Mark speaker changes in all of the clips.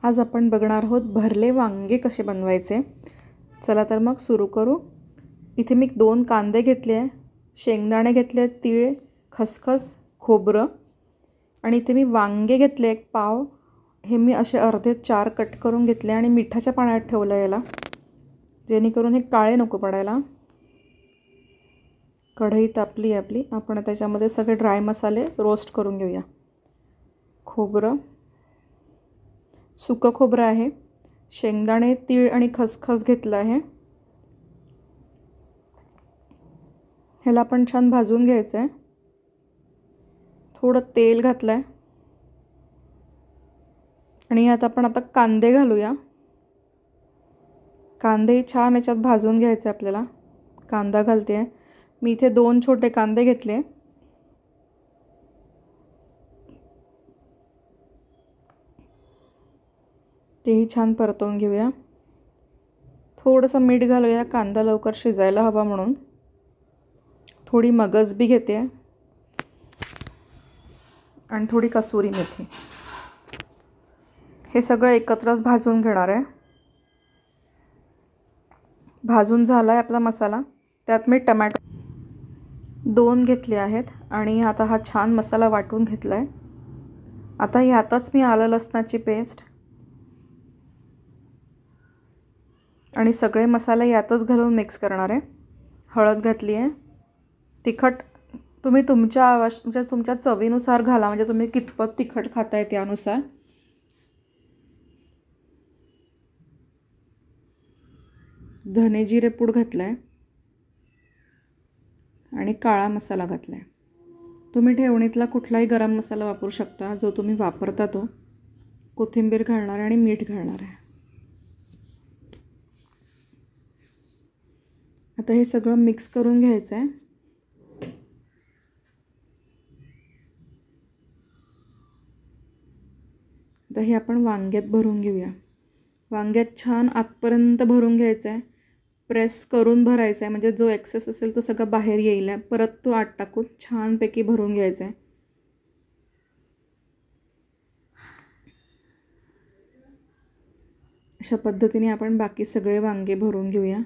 Speaker 1: आज आपण बघणार आहोत भरले वांगे कसे बनवायचे। चला तर मग सुरू करू। इथे मी 2 कांदे घेतले आहे, शेंगदाणे घेतले, तीळ, खसखस, खोबरं आणि इथे मी वांगे घेतले एक पाव। हे मी असे अर्धे 4 कट करून घेतले आणि मिठाच्या पाण्यात ठेवलं याला, जेणेकरून हे काळे नको पडायला। कढई तापली आपली, आपण त्याच्यामध्ये सगळे ड्राय मसाले रोस्ट करून घेऊया। खोबरं, सुकं खोबरं आहे, शेंगदाणे, तीळ आणि खसखस घेतलं आहे। ह्याला आपण छान भाजून घ्यायचं आहे। थोडं तेल घातलं आहे आणि यात आपण आता कांदे घालूया। कांदे छान याच्यात भाजून घ्यायचे आपल्याला। कांदा घालते आहे मी, इथे 2 छोटे कांदे घेतले। तेही छान परतवून घेऊया। थोडंसं मीठ घालूया, कांदा लवकर शिजायला हवा म्हणून। थोडी मगज बी घेते आणि थोडी कसुरी मेथी। हे सगळं एकत्रच भाजून घेणार आहे। भाजून झाला आहे आपला मसाला। त्यात मी टोमॅटो 2 घेतले आहेत आणि आता हा छान मसाला वाटून घेतला आहे। आता यातच मी आलं लसणाची पेस्ट आणि सगळे मसाले यातच घालून मिक्स करणार आहे। हळद घातली आहे। तिखट तुम्ही तुमच्या चवीनुसार घाला, म्हणजे तुम्ही कितपत तिखट खाताय त्यानुसार। धने जिरे पूड घातलाय आणि काळा मसाला घातलाय। तुम्ही ठेवणीतला कुठलाही गरम मसाला वापरू शकता, जो तुम्ही वापरता तो। कोथिंबीर घालणार आणि मीठ घालणार आहे। आता हे सगळं मिक्स करून घ्यायचं आहे। आता हे आपण वांग्यात भरून घेऊया। वांग्यात छान आतपर्यंत भरून घ्यायचं आहे। प्रेस करून भरायचं आहे, म्हणजे जो एक्सेस असेल तो सगळा बाहेर येईल। परत तो आत टाकून छानपैकी भरून घ्यायचा आहे। अशा पद्धतीने आपण बाकी सगळे वांगे भरून घेऊया।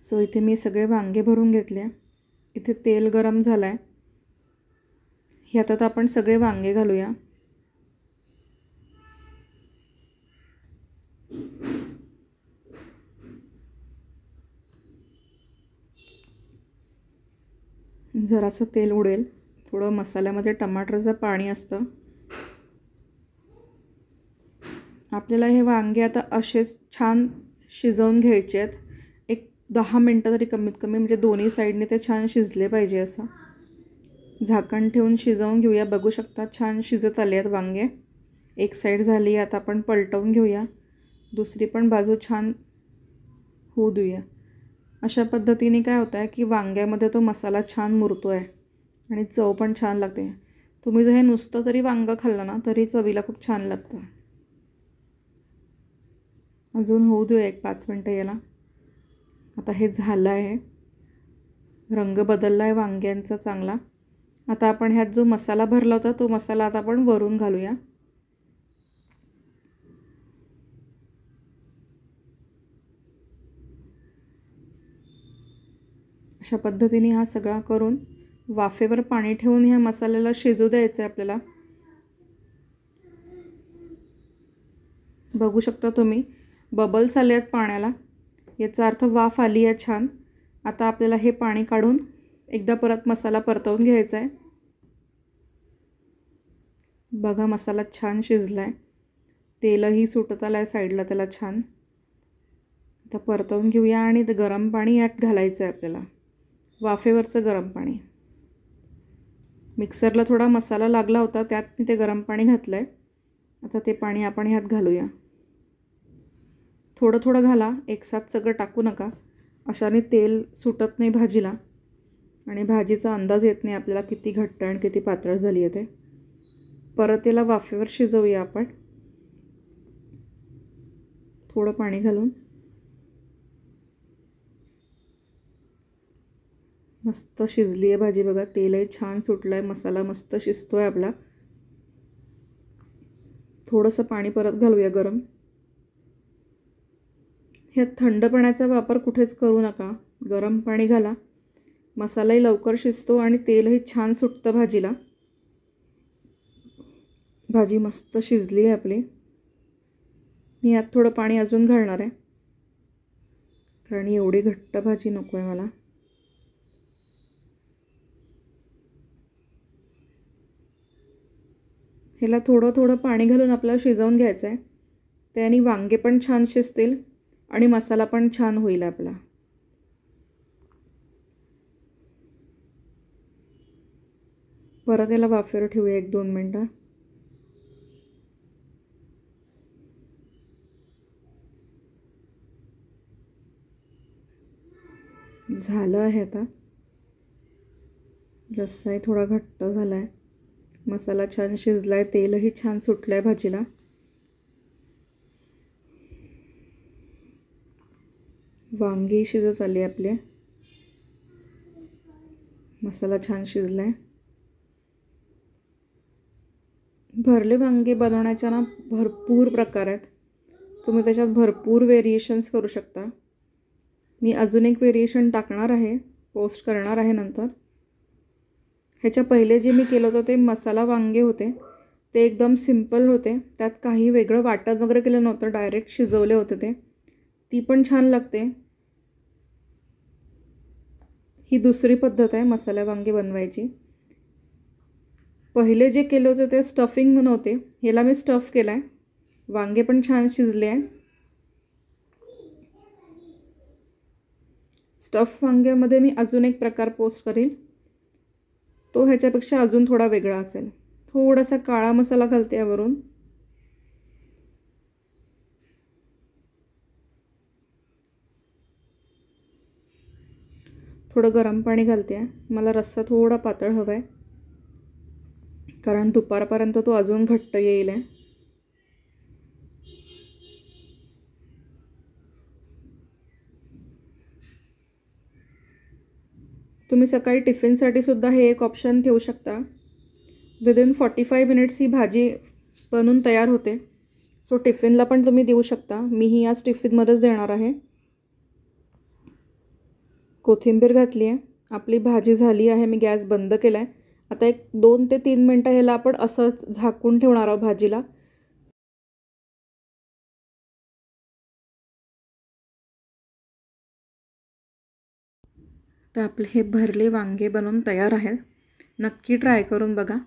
Speaker 1: सो इथे मी सगळे वांगे भरून घेतले। इथे तेल गरम झालं आहे, ह्यात आपण सगळे वांगे घालूया। जरासं तेल उडेल, थोडं मसाल्यामध्ये टमाटरचं पाणी असतं। आपल्याला हे वांगे आता असेच छान शिजवून घ्यायचे आहेत। एक 10 मिनटं तरी कमीत कमी, म्हणजे दोन्ही साईडने ते छान शिजले पाहिजे। असं झाकण ठेवून शिजवून घेऊया। बघू शकता छान शिजत आले आहेत वांगे। एक साईड झाली, आता आपण पलटवून घेऊया। दुसरी पण बाजू छान होऊ देऊया। अशा पद्धतीने काय होतं आहे की वांग्यामध्ये तो मसाला छान मुरतो आहे आणि चव पण छान लागते। तुम्ही जर हे नुसतं जरी वांगं खाल्लं ना तरी चवीला खूप छान लागतं। अजून होऊ देऊया एक 5 मिनटं याला। आता हे झालं आहे, रंग बदलला आहे वांग्यांचा चांगला। आता आपण ह्यात जो मसाला भरला होता तो मसाला आता आपण वरून घालूया। अशा पद्धतीने हा सगळा करून वाफेवर पाणी ठेवून ह्या मसाल्याला शिजू द्यायचं आहे आपल्याला। बघू शकता तुम्ही बबल्स आले आहेत पाण्याला, याचा अर्थ वाफ आली आहे छान। आता आपल्याला हे पाणी काढून एकदा परत मसाला परतवून घ्यायचा आहे। बघा मसाला छान शिजला आहे, तेलही सुटत आलं आहे साईडला त्याला छान। आता परतवून घेऊया आणि ते गरम पाणी यात घालायचं आहे आपल्याला, वाफेवरचं गरम पाणी। मिक्सरला थोडा मसाला लागला होता, त्यात मी ते गरम पाणी घातलं आहे। आता ते पाणी आपण ह्यात घालूया। थोडं थोडं घाला, एकसाथ सगळं टाकू नका। अशाने तेल सुटत नाही भाजीला आणि भाजीचा अंदाज येत नाही आपल्याला किती घट्ट आणि किती पातळ झाली आहे ते। परत याला वाफेवर शिजवूया आपण, थोडं पाणी घालून। मस्त शिजली आहे भाजी बघा, तेलही छान सुटलं आहे, मसाला मस्त शिजतो आहे आपला। थोडंसं पाणी परत घालूया गरम. ह्यात थंड पाण्याचा वापर कुठेच करू नका. गरम पाणी घाला. मसालाही लवकर शिजतो आणि तेलही छान सुटतं भाजीला. भाजी मस्त शिजली आहे आपली. मी यात थोडं पाणी अजून घालणार आहे, कारण एवढी घट्ट भाजी नको आहे मला. ह्याला थोडं थोडं पाणी घालून आपल्याला शिजवून घ्यायचं आहे. त्याने वांगे पण छान शिजतील आणि मसाला पण छान होईल आपला. परत याला वाफेवर ठेवूया 1-2 मिनटं. झालं आहे आता. रस्साही थोडा घट्ट झाला आहे. मसाला छान शिजला आहे. तेलही छान सुटलं आहे भाजीला. वांगी शिजत आली आपले. मसाला छान शिजला आहे. भरले वांगे बनवण्याच्या ना भरपूर प्रकार आहेत. तुम्ही त्याच्यात भरपूर व्हेरिएशन्स करू शकता. मी अजून एक व्हेरिएशन टाकणार आहे, पोस्ट करणार आहे नंतर. ह्याच्या पहिले जे मी केलं होतं ते मसाला वांगे होते. ते एकदम सिम्पल होते. त्यात काही वेगळं वाटत वगैरे केलं नव्हतं. डायरेक्ट शिजवले होते ते. ती पण छान लागते. ही दुसरी पद्धत आहे मसाला वांगे बनवायची. पहिले जे केले होते ते स्टफिंग नव्हते. ह्याला मी स्टफ केला आहे. वांगे पण छान शिजले आहे. स्टफ वांग्यामध्ये मी अजून एक प्रकार पोस्ट करील. तो ह्याच्यापेक्षा अजून थोडा वेगळा असेल. थोडासा काळा मसाला घालते यावरून. थोडं गरम पाणी घालते आहे. मला रस्सा थोडा पातळ हवा आहे, कारण दुपारपर्यंत तो अजून घट्ट येईल आहे. तुम्ही सकाळी टिफिनसाठी सुद्धा हे एक ऑप्शन ठेवू शकता. विदिन 45 मिनिट्स ही भाजी बनून तयार होते. सो टिफिनला पण तुम्ही देऊ शकता. मीही याच टिफिनमध्येच देणार आहे. कोथिंबीर घातली आहे. आपली भाजी झाली आहे. मी गॅस बंद केला आहे. आता एक 2 ते 3 मिनटं ह्याला आपण असंच झाकून ठेवणार आहोत भाजीला. तर आपले हे भरले वांगे बनवून तयार आहेत. नक्की ट्राय करून बघा.